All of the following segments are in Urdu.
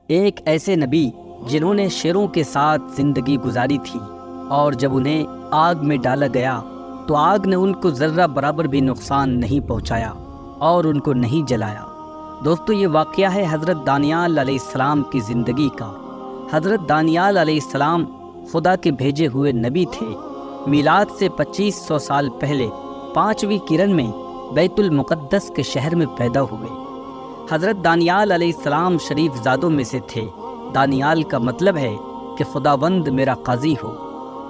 ایک ایسے نبی جنہوں نے شیروں کے ساتھ زندگی گزاری تھی، اور جب انہیں آگ میں ڈالا گیا تو آگ نے ان کو ذرہ برابر بھی نقصان نہیں پہنچایا اور ان کو نہیں جلایا۔ دوستو، یہ واقعہ ہے حضرت دانیال علیہ السلام کی زندگی کا۔ حضرت دانیال علیہ السلام خدا کے بھیجے ہوئے نبی تھے۔ میلاد سے 2500 سال پہلے 5ویں کرن میں بیت المقدس کے شہر میں پیدا ہوئے۔ حضرت دانیال علیہ السلام شریف زادوں میں سے تھے۔ دانیال کا مطلب ہے کہ خداوند میرا قاضی ہو۔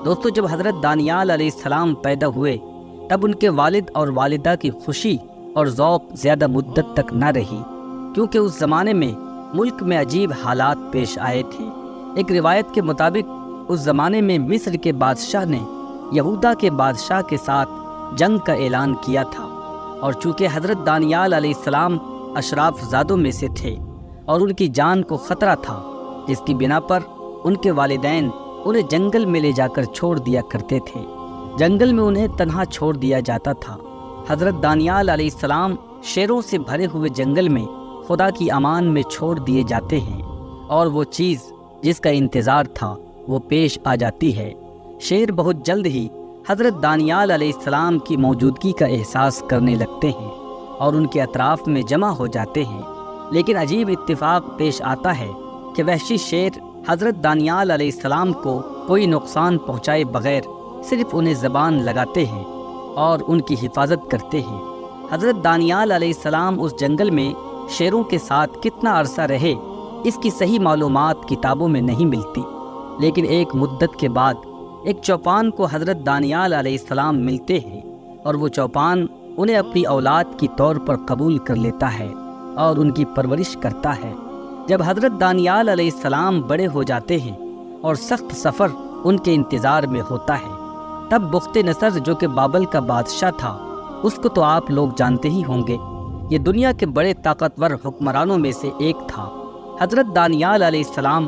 دوستو، جب حضرت دانیال علیہ السلام پیدا ہوئے تب ان کے والد اور والدہ کی خوشی اور ذوق زیادہ مدت تک نہ رہی، کیونکہ اس زمانے میں ملک میں عجیب حالات پیش آئے تھے۔ ایک روایت کے مطابق اس زمانے میں مصر کے بادشاہ نے یہودا کے بادشاہ کے ساتھ جنگ کا اعلان کیا تھا، اور چونکہ حضرت دانیال علیہ السلام اشراف زادوں میں سے تھے اور ان کی جان کو خطرہ تھا، جس کی بنا پر ان کے والدین انہیں جنگل میں لے جا کر چھوڑ دیا کرتے تھے۔ جنگل میں انہیں تنہا چھوڑ دیا جاتا تھا۔ حضرت دانیال علیہ السلام شیروں سے بھرے ہوئے جنگل میں خدا کی امان میں چھوڑ دیے جاتے ہیں، اور وہ چیز جس کا انتظار تھا وہ پیش آ جاتی ہے۔ شیر بہت جلد ہی حضرت دانیال علیہ السلام کی موجودگی کا احساس کرنے لگتے ہیں اور ان کے اطراف میں جمع ہو جاتے ہیں، لیکن عجیب اتفاق پیش آتا ہے کہ وحشی شیر حضرت دانیال علیہ السلام کو کوئی نقصان پہنچائے بغیر صرف انہیں زبان لگاتے ہیں اور ان کی حفاظت کرتے ہیں۔ حضرت دانیال علیہ السلام اس جنگل میں شیروں کے ساتھ کتنا عرصہ رہے اس کی صحیح معلومات کتابوں میں نہیں ملتی، لیکن ایک مدت کے بعد ایک چوپان کو حضرت دانیال علیہ السلام ملتے ہیں، اور وہ چوپان انہیں اپنی اولاد کی طور پر قبول کر لیتا ہے اور ان کی پرورش کرتا ہے۔ جب حضرت دانیال علیہ السلام بڑے ہو جاتے ہیں اور سخت سفر ان کے انتظار میں ہوتا ہے، تب بخت نصر جو کہ بابل کا بادشاہ تھا، اس کو تو آپ لوگ جانتے ہی ہوں گے، یہ دنیا کے بڑے طاقتور حکمرانوں میں سے ایک تھا۔ حضرت دانیال علیہ السلام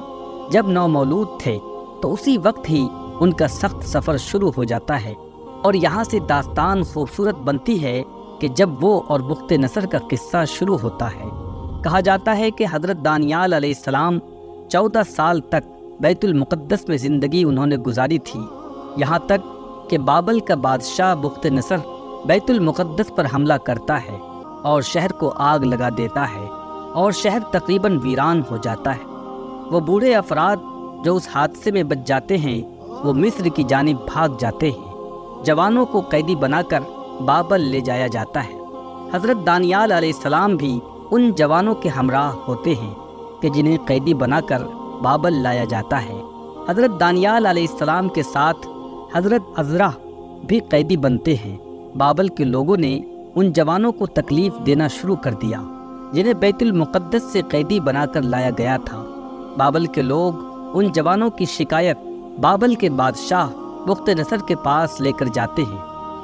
جب نومولود تھے تو اسی وقت ہی ان کا سخت سفر شروع ہو جاتا ہے، اور یہاں سے داستان خوبصورت بنتی ہے کہ جب وہ اور بخت نصر کا قصہ شروع ہوتا ہے۔ کہا جاتا ہے کہ حضرت دانیال علیہ السلام 14 سال تک بیت المقدس میں زندگی انہوں نے گزاری تھی، یہاں تک کہ بابل کا بادشاہ بخت نصر بیت المقدس پر حملہ کرتا ہے اور شہر کو آگ لگا دیتا ہے، اور شہر تقریباً ویران ہو جاتا ہے۔ وہ بوڑھے افراد جو اس حادثے میں بچ جاتے ہیں وہ مصر کی جانب بھاگ جاتے ہیں۔ جوانوں کو قیدی بنا کر بابل لے جایا جاتا ہے۔ حضرت دانیال علیہ السلام بھی ان جوانوں کے ہمراہ ہوتے ہیں کہ جنہیں قیدی بنا کر بابل لایا جاتا ہے۔ حضرت دانیال علیہ السلام کے ساتھ حضرت عزرا بھی قیدی بنتے ہیں۔ بابل کے لوگوں نے ان جوانوں کو تکلیف دینا شروع کر دیا جنہیں بیت المقدس سے قیدی بنا کر لایا گیا تھا۔ بابل کے لوگ ان جوانوں کی شکایت بابل کے بادشاہ بخت نصر کے پاس لے کر جاتے ہیں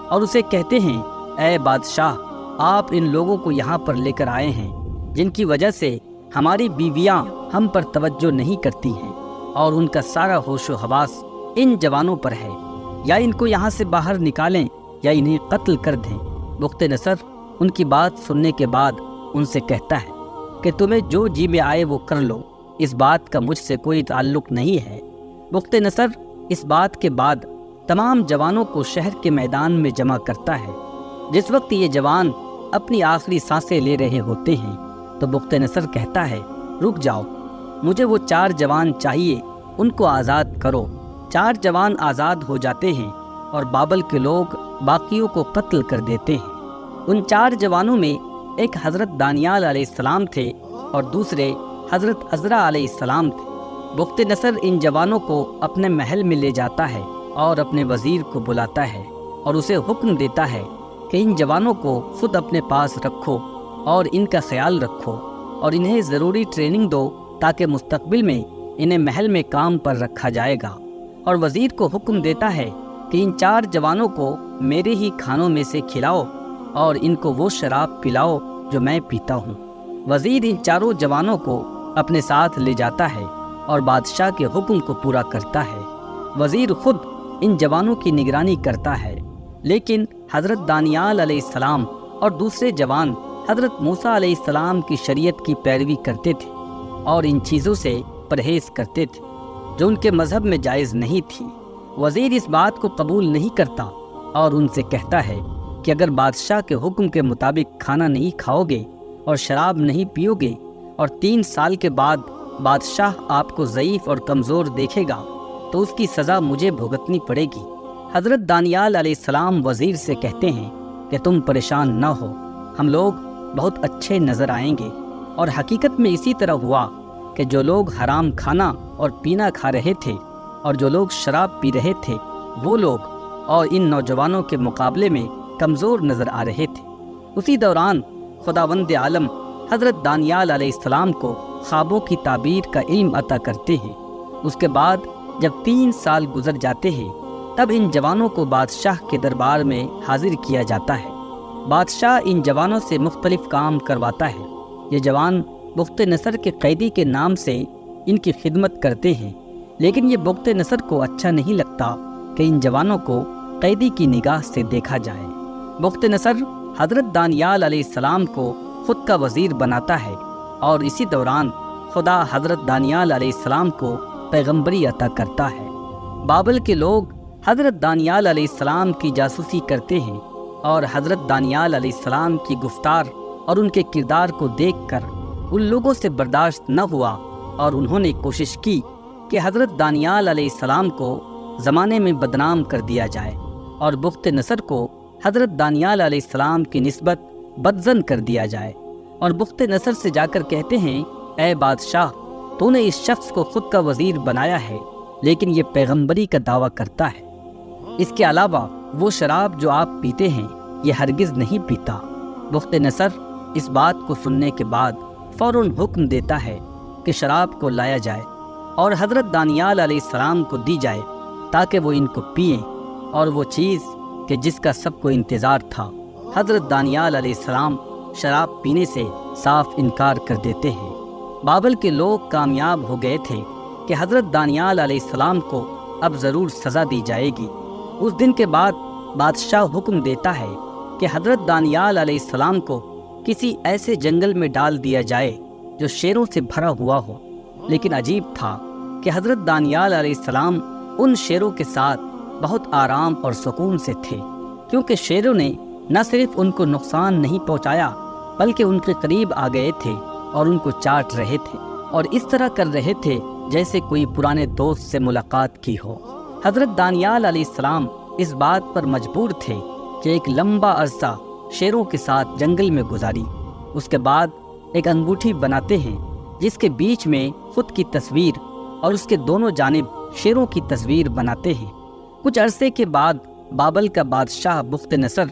اور اسے کہتے ہیں، اے بادشاہ، آپ ان لوگوں کو یہاں پر لے کر آئے ہیں جن کی وجہ سے ہماری بیویاں ہم پر توجہ نہیں کرتی ہیں، اور ان کا سارا ہوش و حواس ان جوانوں پر ہے، یا ان کو یہاں سے باہر نکالیں یا انہیں قتل کر دیں۔ بخت نصر ان کی بات سننے کے بعد ان سے کہتا ہے کہ تمہیں جو جی میں آئے وہ کر لو، اس بات کا مجھ سے کوئی تعلق نہیں ہے۔ بخت نصر اس بات کے بعد تمام جوانوں کو شہر کے میدان میں جمع کرتا ہے۔ جس وقت یہ جوان اپنی آخری سانسیں لے رہے ہوتے ہیں تو بخت نصر کہتا ہے، رک جاؤ، مجھے وہ 4 جوان چاہیے، ان کو آزاد کرو۔ 4 جوان آزاد ہو جاتے ہیں اور بابل کے لوگ باقیوں کو قتل کر دیتے ہیں۔ ان 4 جوانوں میں ایک حضرت دانیال علیہ السلام تھے اور دوسرے حضرت عزرا علیہ السلام تھے۔ بخت نصر ان جوانوں کو اپنے محل میں لے جاتا ہے اور اپنے وزیر کو بلاتا ہے اور اسے حکم دیتا ہے کہ ان جوانوں کو خود اپنے پاس رکھو اور ان کا خیال رکھو اور انہیں ضروری ٹریننگ دو تاکہ مستقبل میں انہیں محل میں کام پر رکھا جائے گا، اور وزیر کو حکم دیتا ہے کہ ان 4 جوانوں کو میرے ہی کھانوں میں سے کھلاؤ اور ان کو وہ شراب پلاؤ جو میں پیتا ہوں۔ وزیر ان 4 جوانوں کو اپنے ساتھ لے جاتا ہے اور بادشاہ کے حکم کو پورا کرتا ہے۔ وزیر خود ان جوانوں کی نگرانی کرتا ہے، لیکن حضرت دانیال علیہ السلام اور دوسرے جوان حضرت موسیٰ علیہ السلام کی شریعت کی پیروی کرتے تھے۔ اور ان چیزوں سے پرہیز کرتے تھے جو ان کے مذہب میں جائز نہیں تھی۔ وزیر اس بات کو قبول نہیں کرتا اور ان سے کہتا ہے کہ اگر بادشاہ کے حکم کے مطابق کھانا نہیں کھاؤ گے اور شراب نہیں پیو گے اور 3 سال کے بعد بادشاہ آپ کو ضعیف اور کمزور دیکھے گا تو اس کی سزا مجھے بھگتنی پڑے گی۔ حضرت دانیال علیہ السلام وزیر سے کہتے ہیں کہ تم پریشان نہ ہو، ہم لوگ بہت اچھے نظر آئیں گے۔ اور حقیقت میں اسی طرح ہوا کہ جو لوگ حرام کھانا اور پینا کھا رہے تھے اور جو لوگ شراب پی رہے تھے وہ لوگ اور ان نوجوانوں کے مقابلے میں کمزور نظر آ رہے تھے۔ اسی دوران خداوند عالم حضرت دانیال علیہ السلام کو خوابوں کی تعبیر کا علم عطا کرتے ہیں۔ اس کے بعد جب 3 سال گزر جاتے ہیں تب ان جوانوں کو بادشاہ کے دربار میں حاضر کیا جاتا ہے۔ بادشاہ ان جوانوں سے مختلف کام کرواتا ہے۔ یہ جوان بخت نصر کے قیدی کے نام سے ان کی خدمت کرتے ہیں، لیکن یہ بخت نصر کو اچھا نہیں لگتا کہ ان جوانوں کو قیدی کی نگاہ سے دیکھا جائے۔ بخت نصر حضرت دانیال علیہ السلام کو خود کا وزیر بناتا ہے اور اسی دوران خدا حضرت دانیال علیہ السلام کو پیغمبری عطا کرتا ہے۔ بابل کے لوگ حضرت دانیال علیہ السلام کی جاسوسی کرتے ہیں اور حضرت دانیال علیہ السلام کی گفتار اور ان کے کردار کو دیکھ کر ان لوگوں سے برداشت نہ ہوا اور انہوں نے کوشش کی کہ حضرت دانیال علیہ السلام کو زمانے میں بدنام کر دیا جائے اور بخت نصر کو حضرت دانیال علیہ السلام کی نسبت بدظن کر دیا جائے، اور بخت نصر سے جا کر کہتے ہیں اے بادشاہ، تو نے اس شخص کو خود کا وزیر بنایا ہے لیکن یہ پیغمبری کا دعویٰ کرتا ہے۔ اس کے علاوہ وہ شراب جو آپ پیتے ہیں یہ ہرگز نہیں پیتا۔ بخت نصر اس بات کو سننے کے بعد فوراً حکم دیتا ہے کہ شراب کو لایا جائے اور حضرت دانیال علیہ السلام کو دی جائے تاکہ وہ ان کو پئیں، اور وہ چیز کہ جس کا سب کو انتظار تھا، حضرت دانیال علیہ السلام شراب پینے سے صاف انکار کر دیتے ہیں۔ بابل کے لوگ کامیاب ہو گئے تھے کہ حضرت دانیال علیہ السلام کو اب ضرور سزا دی جائے گی۔ اس دن کے بعد بادشاہ حکم دیتا ہے کہ حضرت دانیال علیہ السلام کو کسی ایسے جنگل میں ڈال دیا جائے جو شیروں سے بھرا ہوا ہو۔ لیکن عجیب تھا کہ حضرت دانیال علیہ السلام ان شیروں کے ساتھ بہت آرام اور سکون سے تھے، کیونکہ شیروں نے نہ صرف ان کو نقصان نہیں پہنچایا بلکہ ان کے قریب آ گئے تھے اور ان کو چاٹ رہے تھے اور اس طرح کر رہے تھے جیسے کوئی پرانے دوست سے ملاقات کی ہو۔ حضرت دانیال علیہ السلام اس بات پر مجبور تھے کہ ایک لمبا عرصہ شیروں کے ساتھ جنگل میں گزاری۔ اس کے بعد ایک انگوٹھی بناتے ہیں جس کے بیچ میں خود کی تصویر اور اس کے دونوں جانب شیروں کی تصویر بناتے ہیں۔ کچھ عرصے کے بعد بابل کا بادشاہ بخت نصر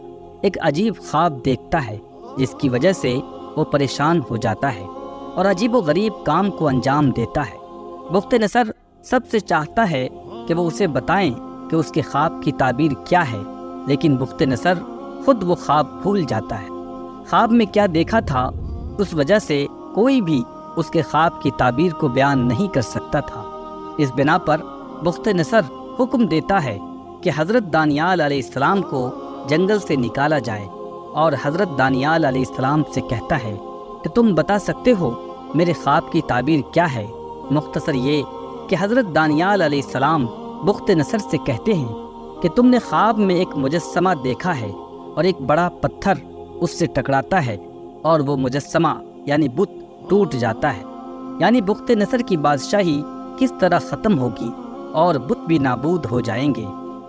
ایک عجیب خواب دیکھتا ہے جس کی وجہ سے وہ پریشان ہو جاتا ہے اور عجیب و غریب کام کو انجام دیتا ہے۔ بخت نصر سب سے چاہتا ہے کہ وہ اسے بتائیں کہ اس کے خواب کی تعبیر کیا ہے، لیکن بخت نصر خود وہ خواب بھول جاتا ہے۔ خواب میں کیا دیکھا تھا اس وجہ سے کوئی بھی اس کے خواب کی تعبیر کو بیان نہیں کر سکتا تھا۔ اس بنا پر بخت نصر حکم دیتا ہے کہ حضرت دانیال علیہ السلام کو جنگل سے نکالا جائے، اور حضرت دانیال علیہ السلام سے کہتا ہے کہ تم بتا سکتے ہو میرے خواب کی تعبیر کیا ہے؟ مختصر یہ کہ حضرت دانیال علیہ السلام بخت نصر سے کہتے ہیں کہ تم نے خواب میں ایک مجسمہ دیکھا ہے اور ایک بڑا پتھر اس سے ٹکراتا ہے اور وہ مجسمہ یعنی بت ٹوٹ جاتا ہے، یعنی بخت نصر کی بادشاہی کس طرح ختم ہوگی اور بت بھی نابود ہو جائیں گے۔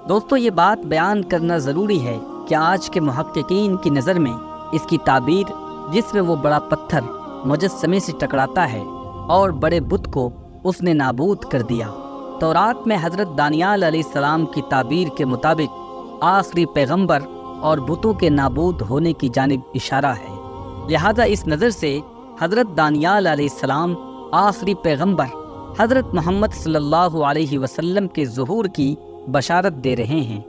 دوستو، یہ بات بیان کرنا ضروری ہے کہ آج کے محققین کی نظر میں اس کی تعبیر جس میں وہ بڑا پتھر مجسمے سے ٹکراتا ہے اور بڑے بت کو اس نے نابود کر دیا، تورات میں حضرت دانیال علیہ السلام کی تعبیر کے مطابق آخری پیغمبر اور بتوں کے نابود ہونے کی جانب اشارہ ہے۔ لہذا اس نظر سے حضرت دانیال علیہ السلام آخری پیغمبر حضرت محمد صلی اللہ علیہ وسلم کے ظہور کی بشارت دے رہے ہیں۔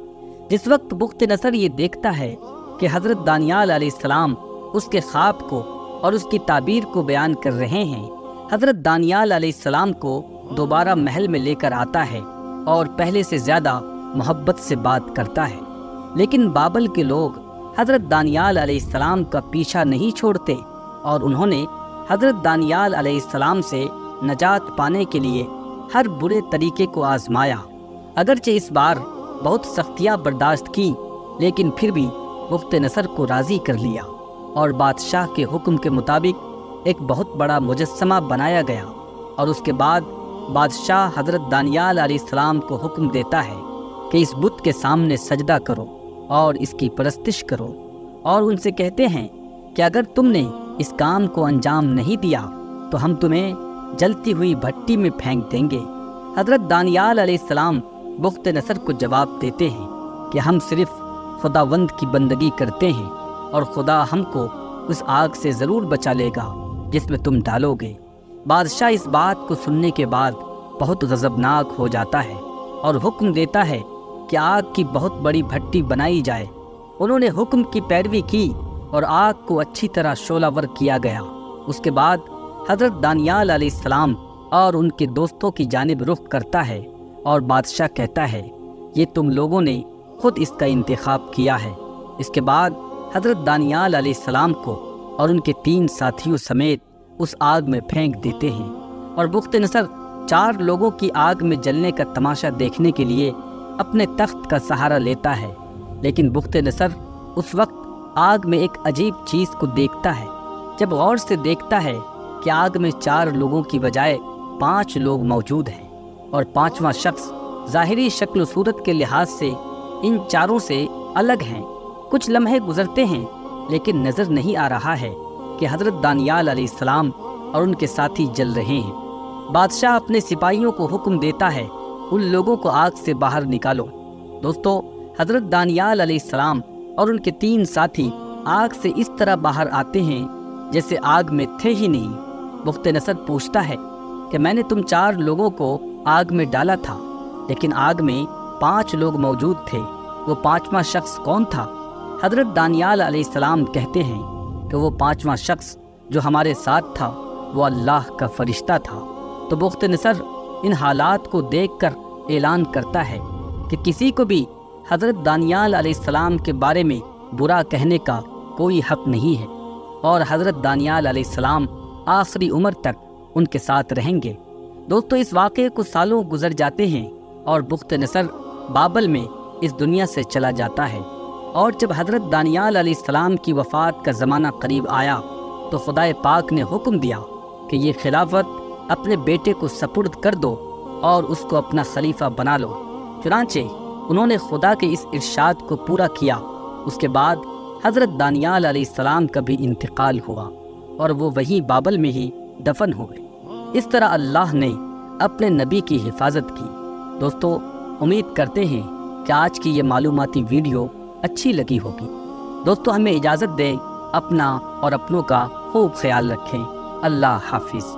جس وقت بخت نصر یہ دیکھتا ہے کہ حضرت دانیال علیہ السلام اس کے خواب کو اور اس کی تعبیر کو بیان کر رہے ہیں، حضرت دانیال علیہ السلام کو دوبارہ محل میں لے کر آتا ہے اور پہلے سے زیادہ محبت سے بات کرتا ہے۔ لیکن بابل کے لوگ حضرت دانیال علیہ السلام کا پیچھا نہیں چھوڑتے اور انہوں نے حضرت دانیال علیہ السلام سے نجات پانے کے لیے ہر برے طریقے کو آزمایا۔ اگرچہ اس بار بہت سختیاں برداشت کی، لیکن پھر بھی بخت نصر کو راضی کر لیا اور بادشاہ کے حکم کے مطابق ایک بہت بڑا مجسمہ بنایا گیا، اور اس کے بعد بادشاہ حضرت دانیال علیہ السلام کو حکم دیتا ہے کہ اس بت کے سامنے سجدہ کرو اور اس کی پرستش کرو، اور ان سے کہتے ہیں کہ اگر تم نے اس کام کو انجام نہیں دیا تو ہم تمہیں جلتی ہوئی بھٹی میں پھینک دیں گے۔ حضرت دانیال علیہ السلام بخت نصر کو جواب دیتے ہیں کہ ہم صرف خداوند کی بندگی کرتے ہیں، اور خدا ہم کو اس آگ سے ضرور بچا لے گا جس میں تم ڈالو گے۔ بادشاہ اس بات کو سننے کے بعد بہت غضبناک ہو جاتا ہے اور حکم دیتا ہے کہ آگ کی بہت بڑی بھٹی بنائی جائے۔ انہوں نے حکم کی پیروی کی اور آگ کو اچھی طرح شعلہ ور کیا گیا۔ اس کے بعد حضرت دانیال علیہ السلام اور ان کے دوستوں کی جانب رخ کرتا ہے اور بادشاہ کہتا ہے یہ تم لوگوں نے خود اس کا انتخاب کیا ہے۔ اس کے بعد حضرت دانیال علیہ السلام کو اور ان کے 3 ساتھیوں سمیت اس آگ میں پھینک دیتے ہیں، اور بخت نصر 4 لوگوں کی آگ میں جلنے کا تماشا دیکھنے کے لیے اپنے تخت کا سہارا لیتا ہے، لیکن بخت نصر اس وقت آگ میں ایک عجیب چیز کو دیکھتا ہے۔ جب غور سے دیکھتا ہے کہ آگ میں 4 لوگوں کی بجائے 5 لوگ موجود ہیں، اور 5واں شخص ظاہری شکل و صورت کے لحاظ سے ان 4 سے الگ ہیں۔ کچھ لمحے گزرتے ہیں لیکن نظر نہیں آ رہا ہے کہ حضرت دانیال علیہ السلام اور ان کے ساتھی جل رہے ہیں۔ بادشاہ اپنے سپاہیوں کو حکم دیتا ہے ان لوگوں کو آگ سے باہر نکالو۔ دوستو، حضرت دانیال علیہ السلام اور ان کے 3 ساتھی آگ سے اس طرح باہر آتے ہیں جیسے آگ میں تھے ہی نہیں۔ بخت نصر پوچھتا ہے کہ میں نے تم 4 لوگوں کو آگ میں ڈالا تھا، لیکن آگ میں 5 لوگ موجود تھے، وہ 5واں شخص کون تھا؟ حضرت دانیال علیہ السلام کہتے ہیں کہ وہ 5واں شخص جو ہمارے ساتھ تھا وہ اللہ کا فرشتہ تھا۔ تو بخت نصر ان حالات کو دیکھ کر اعلان کرتا ہے کہ کسی کو بھی حضرت دانیال علیہ السلام کے بارے میں برا کہنے کا کوئی حق نہیں ہے، اور حضرت دانیال علیہ السلام آخری عمر تک ان کے ساتھ رہیں گے۔ دوستو، اس واقعے کو سالوں گزر جاتے ہیں اور بخت نصر بابل میں اس دنیا سے چلا جاتا ہے، اور جب حضرت دانیال علیہ السلام کی وفات کا زمانہ قریب آیا تو خدائے پاک نے حکم دیا کہ یہ خلافت اپنے بیٹے کو سپرد کر دو اور اس کو اپنا خلیفہ بنا لو۔ چنانچہ انہوں نے خدا کے اس ارشاد کو پورا کیا۔ اس کے بعد حضرت دانیال علیہ السلام کا بھی انتقال ہوا اور وہ وہیں بابل میں ہی دفن ہوئے۔ اس طرح اللہ نے اپنے نبی کی حفاظت کی۔ دوستو، امید کرتے ہیں کہ آج کی یہ معلوماتی ویڈیو اچھی لگی ہوگی۔ دوستو، ہمیں اجازت دیں، اپنا اور اپنوں کا خوب خیال رکھیں۔ اللہ حافظ۔